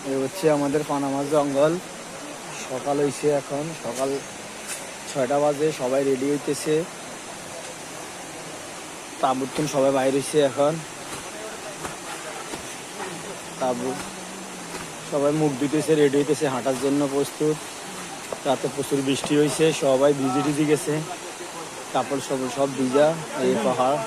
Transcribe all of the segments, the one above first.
এই হচ্ছে আমাদের পানামা জঙ্গল। সকাল হয়েছে, এখন সকাল 6টা বাজে। সবাই রেডি হইতেছে, তাঁবুর সবাই বাইরে হয়েছে এখন। তাঁবু সবাই মুখ ধুইতেছে, রেডি হইতেছে হাঁটার জন্য প্রস্তুত। রাতে প্রচুর বৃষ্টি হয়েছে, সবাই ভিজি টিজি গেছে, কাপড় সব ভিজা। এই পাহাড়,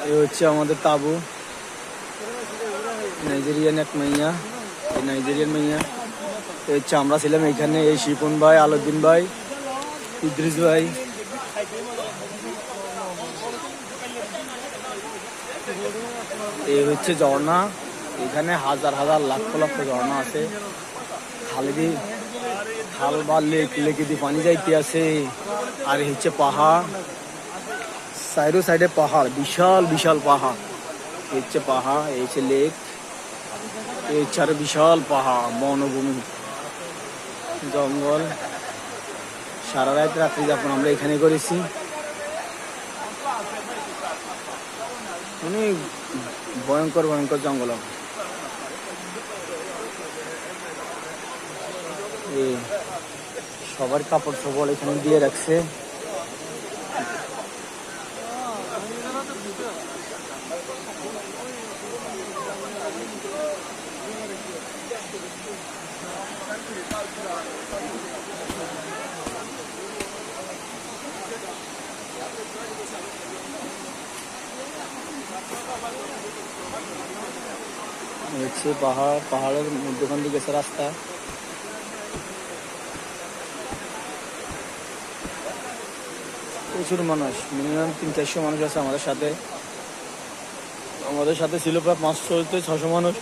এই হচ্ছে আমাদের তাঁবু। নাইজেরিয়ান এক মাইয়া, এই নাইজেরিয়ান মাইয়া। এই হচ্ছে আমরা ছিলাম এইখানে, এই শিপন ভাই, আলাউদ্দিন ভাই, ইদ্রিস ভাই। এই হচ্ছে ঝর্ণা, এখানে হাজার হাজার লক্ষ লক্ষ ঝর্ণা আছে। খালি খাল বা লেকে দিয়ে পানি যাইতে আছে। আর এই হচ্ছে পাহাড়, সাইডে পাহাড়, বিশাল বিশাল পাহাড়। এই হচ্ছে পাহাড়, এই হচ্ছে লেক, এই হচ্ছে আরো বিশাল পাহাড়, বনভূমি, জঙ্গল। সারা রাত রাত্রি যাপন আমরা এখানে করেছি। অনেক ভয়ঙ্কর ভয়ঙ্কর জঙ্গল। সবার কাপড় সবল এখানে দিয়ে রাখছে। হচ্ছে পাহাড়, পাহাড়ের মধ্যখান দিয়ে গেছে রাস্তা। প্রচুর মানুষ, মিনিমাম 300-400 মানুষ আছে আমাদের সাথে। আমাদের সাথে ছিল প্রায় 500-600 মানুষ।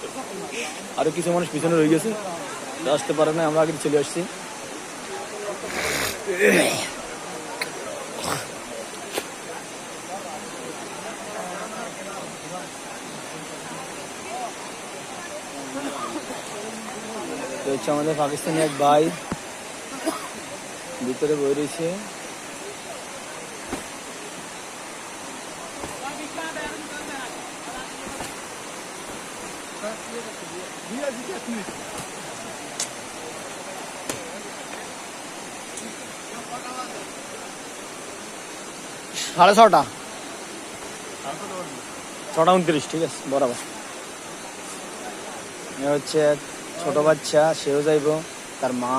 আরো কিছু মানুষ পিছনে রয়ে গেছে, আসতে পারে না, আমরা আগে চলে আসছি। হচ্ছে আমাদের পাকিস্তানি এক ভাই ভিতরে বই রয়েছে। সাড়ে 6টা, 6টা 29, ঠিক আছে বরাবর। হচ্ছে ছোট বাচ্চা, সেও যাইব, তার মা।